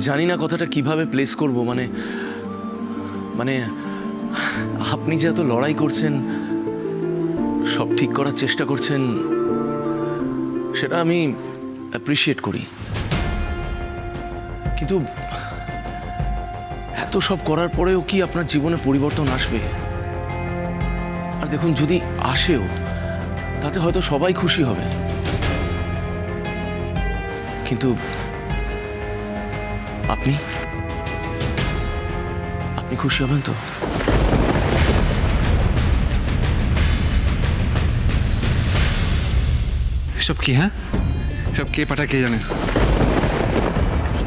জানি না কথাটা কিভাবে প্লেস করব, মানে মানে আপনি যে এত লড়াই করছেন, সব ঠিক করার চেষ্টা করছেন, সেটা আমি অ্যাপ্রিসিয়েট করি। কিন্তু এত সব করার পরেও কি আপনার জীবনে পরিবর্তন আসবে? আর দেখুন, যদি আসেও তাতে হয়তো সবাই খুশি হবে, কিন্তু আপনি আপনি খুশি হবেন তো? সব কি? হ্যাঁ, সব কে পাঠা কে জানে।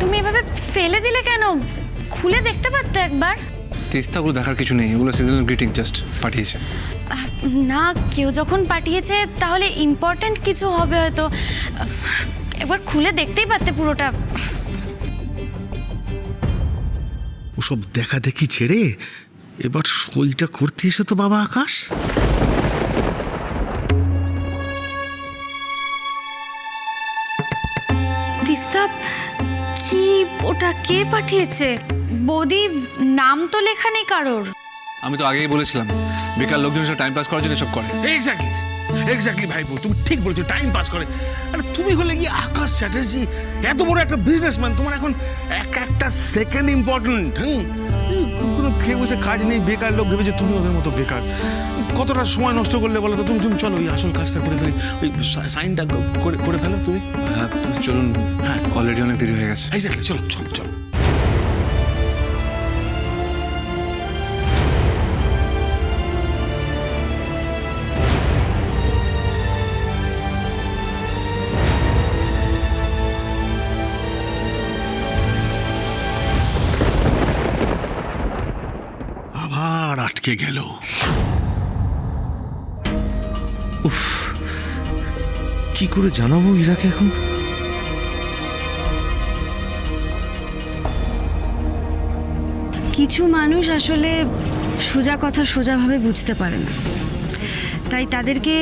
তুমি এভাবে ফেলে দিলে কেন? খুলে দেখতে পারতে একবার। তিস্তাগুলো দেখার কিছু নেই, ওগুলো সিজনাল গ্রিটিং জাস্ট পাঠিয়েছে। না, কেউ যখন পাঠিয়েছে তাহলে ইম্পর্ট্যান্ট কিছু হবে হয়তো। একবার খুলে দেখতেই পারতে পুরোটা। ওসব দেখা দেখি ছেড়ে এবার সইটা করতে এসে তো বাবা আকাশ। তিস্তা, কি ওটা কে পাঠিয়েছে? বৌদি, নাম তো লেখা নেই কারোর। আমি তো আগেই বলেছিলাম বেকার লোকজনের সাথে টাইম পাস করার জন্য সব করে। এক্স্যাক্টলি এক্স্যাক্টলি ভাইপো, তুমি ঠিক বলেছো, টাইম পাস করে। আরে তুমি হলে কি আকাশ চ্যাটার্জি, এত বড় একটা বিজনেসম্যান, তোমার এখন একটা সেকেন্ড ইম্পর্টেন্ট। কোনো খেয়ে বসে কাজ নেই, বেকার লোক ভেবেছে তুমি ওদের মতো বেকার। কতটা সময় নষ্ট করলে বলো তো? তুমি তুমি চলো, ওই আসল কাজটা করে ফেলি, ওই সাইনটা করে ফেলো তুমি। হ্যাঁ চলুন, হ্যাঁ অলরেডি অনেক দেরি হয়ে গেছে। এক্স্যাক্টলি, চলো চলো চলো। আবার আটকে গেল। উফ, কি করে জানাবো ইরাকে এখন? কিছু মানুষ আসলে সোজা কথা সোজাভাবে বুঝতে পারে না, তাই তাদেরকে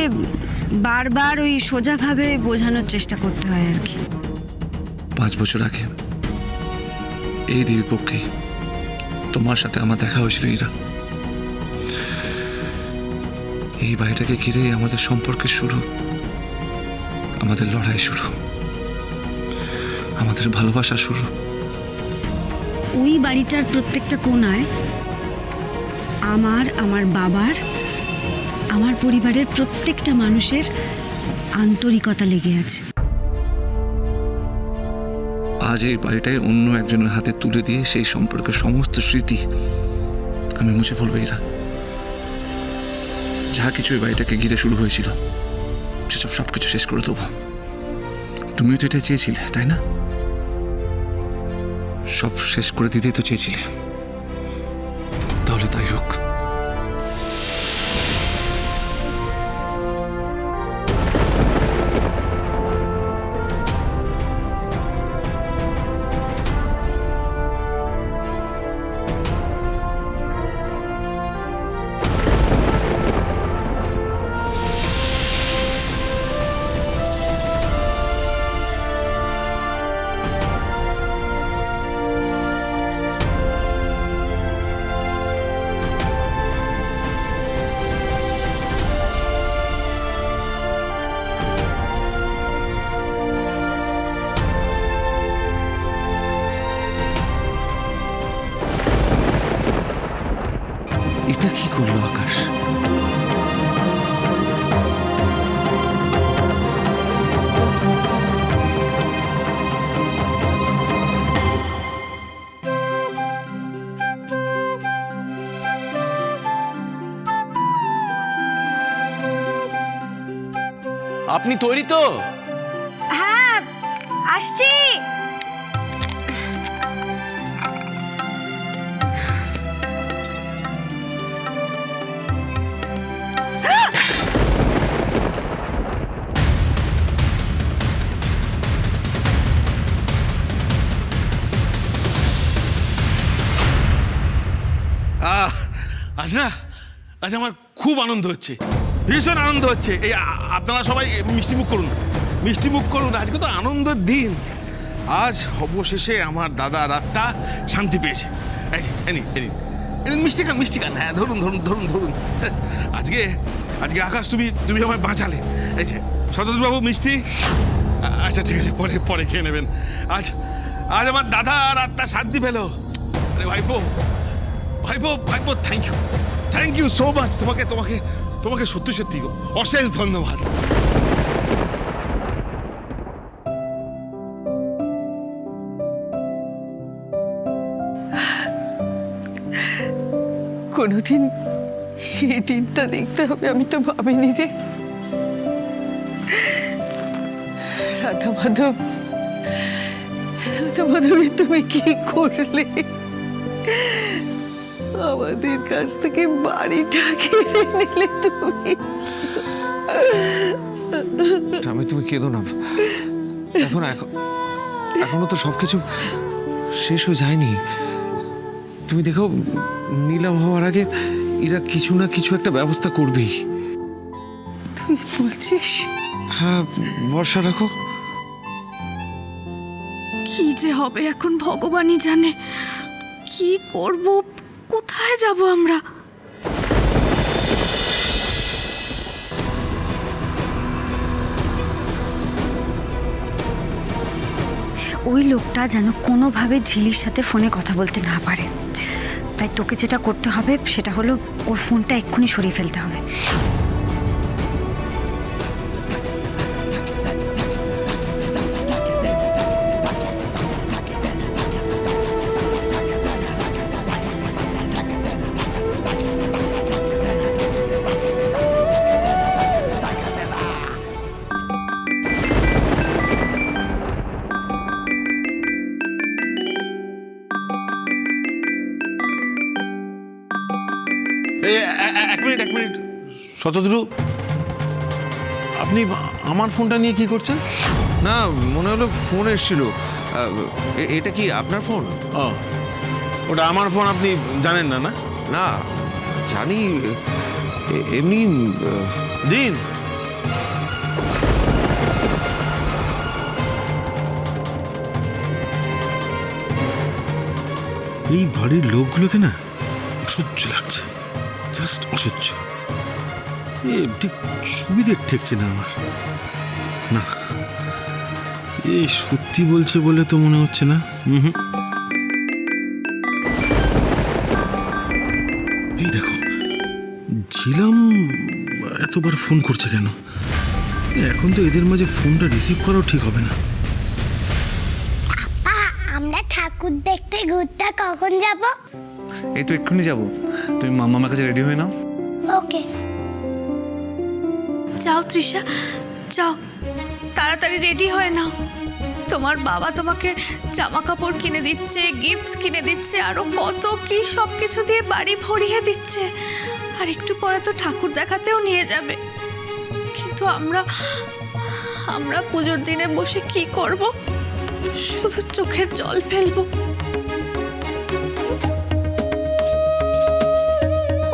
বারবার ওই সোজাভাবে বোঝানোর চেষ্টা করতে হয় আর কি। 5 বছর আগে এই দেবীপক্ষে তোমার সাথে আমার দেখা হয়েছিল ইরা। এই বাড়িটাকে ঘিরে আমাদের সম্পর্কের শুরু, আমাদের লড়াই শুরু, আমাদের ভালোবাসা শুরু। ওই বাড়িটার প্রত্যেকটা কোণায় আমার বাবার, আমার পরিবারের প্রত্যেকটা মানুষের আন্তরিকতা লেগে আছে। আজ এই বাড়িটাই অন্য একজনের হাতে তুলে দিয়ে সেই সম্পর্কের সমস্ত স্মৃতি আমি মুছে ফেলবো ইরা। যা কিছু এই বাড়িটাকে ঘিরে শুরু হয়েছিল সেসব সবকিছু শেষ করে দেবো। তুমিও তো এটা চেয়েছিলে, তাই না? সব শেষ করে দিতেই তো চেয়েছিলে, তাহলে তাই হোক। এটা কি করলো আকাশ? আপনি তৈরি তো? হ্যাঁ, আসছি। আজ না, আজ আমার খুব আনন্দ হচ্ছে, ভীষণ আনন্দ হচ্ছে। এই আপনারা সবাই মিষ্টি মুখ করুন, মিষ্টি মুখ করুন, আজকে তো আনন্দের দিন। আজ অবশেষে আমার দাদার আত্মা শান্তি পেয়েছে। এই যে, এই নিন, এই নিন। এই নিন, মিষ্টি খান, মিষ্টি খান। হ্যাঁ, ধরুন ধরুন ধরুন ধরুন। আজকে আজকে আকাশ তুমি আমায় বাঁচালে। এই যে শতদ্রুবাবু মিষ্টি। আচ্ছা ঠিক আছে, পরে পরে খেয়ে নেবেন। আজ আজ আমার দাদা আর আত্মা শান্তি পেল। আরে ভাইপো ভাইপো ভাইপো, থ্যাংক ইউ সো মাচ। তোমাকে তোমাকে তোমাকে সত্যি সত্যি অশেষ ধন্যবাদ। কোনোদিন এই দিনটা দেখতে হবে আমি তো ভাবিনি রে। রাধা মাধবী তুমি কি করলে? আমাদের কাছ থেকে বাড়িটা কেড়ে নিলে তুমি। আমি তুমি কেঁদো না। এখনো তো সবকিছু শেষ হয়ে যায়নি। তুমি দেখো, নিলাম হওয়ার আগে এরা কিছু না কিছু একটা ব্যবস্থা করবেই। তুই বলছিস? হ্যাঁ, ভরসা রাখো। কি যে হবে এখন ভগবানই জানে। কি করব, কোথায় যাব আমরা? ওই লোকটা যেন কোনোভাবে ঝিলির সাথে ফোনে কথা বলতে না পারে। তাই তোকে যেটা করতে হবে সেটা হলো ওর ফোনটা এক্ষুনি সরিয়ে ফেলতে হবে। এই এক মিনিট শতদ্রু, আপনি আমার ফোনটা নিয়ে কি করছেন? না, মনে হলো ফোন এসেছিল। এটা কি আপনার ফোন? ও, ওটা আমার ফোন, আপনি জানেন না? না না, জানি। এমনি দিন। এই বাড়ির লোকগুলোকে না অসহ্য লাগছে, জাস্ট অসহ্য। এ ঠিক সুবিধে ঠেকছে না আমার। না, এই সত্যি বলছে বলে তো মনে হচ্ছে না। এই দেখো, ঝিলাম এতবার ফোন করছে কেন? এখন তো এদের মাঝে ফোনটা রিসিভ করাও ঠিক হবে না। আমরা ঠাকুর দেখতে ঘুরতে কখন যাব? এই তো এক্ষুনি যাবো। তুমি মামার কাছে রেডি হয়ে নাও। ওকে। যাও তৃষা, যাও তাড়াতাড়ি রেডি হয়ে নাও। তোমার বাবা তোমাকে জামা কাপড় কিনে দিচ্ছে, গিফটস কিনে দিচ্ছে, আরো কত কি সব কিছু দিয়ে বাড়ি ভরিয়ে দিচ্ছে। আর একটু পরে তো ঠাকুর দেখাতেও নিয়ে যাবে। কিন্তু আমরা পুজোর দিনে বসে কি করব? শুধু চোখের জল ফেলবো।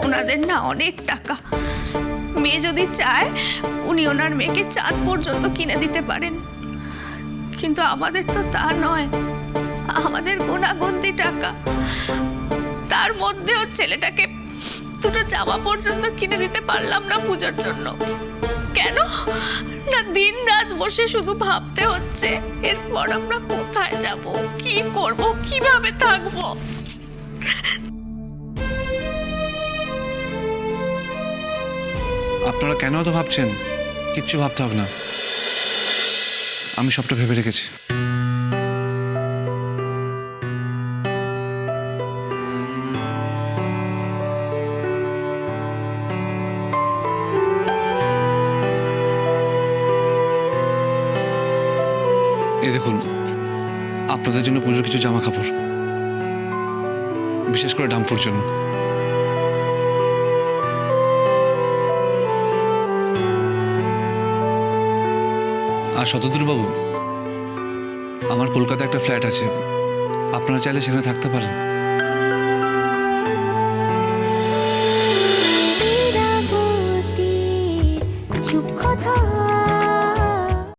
ওনাদের না অনেক টাকা। মেয়ে যদি চায় উনি ওনার মেয়েকে চাঁদ পর্যন্ত কিনে দিতে পারেন, কিন্তু আমাদের তো তা নয়। আমাদের গোনাগুন্তি টাকা, তার মধ্যেও ছেলেটাকে দুটো জামা পর্যন্ত কিনে দিতে পারলাম না পুজোর জন্য। কেন না? দিন রাত বসে শুধু ভাবতে হচ্ছে এরপর আমরা কোথায় যাব, কি করব, কিভাবে থাকবো। আপনারা কেন তো ভাবছেন? কিচ্ছু ভাবতে হবে না, আমি সবটা ভেবে রেখেছি। এই দেখুন, আপনাদের জন্য পুজোর কিছু জামা কাপড়, বিশেষ করে ডাম্পুর জন্য। আর শতদ্রুবাবু, আমার কলকাতায় একটা ফ্ল্যাট আছে, আপনারা চাইলে সেখানে থাকতে পারেন।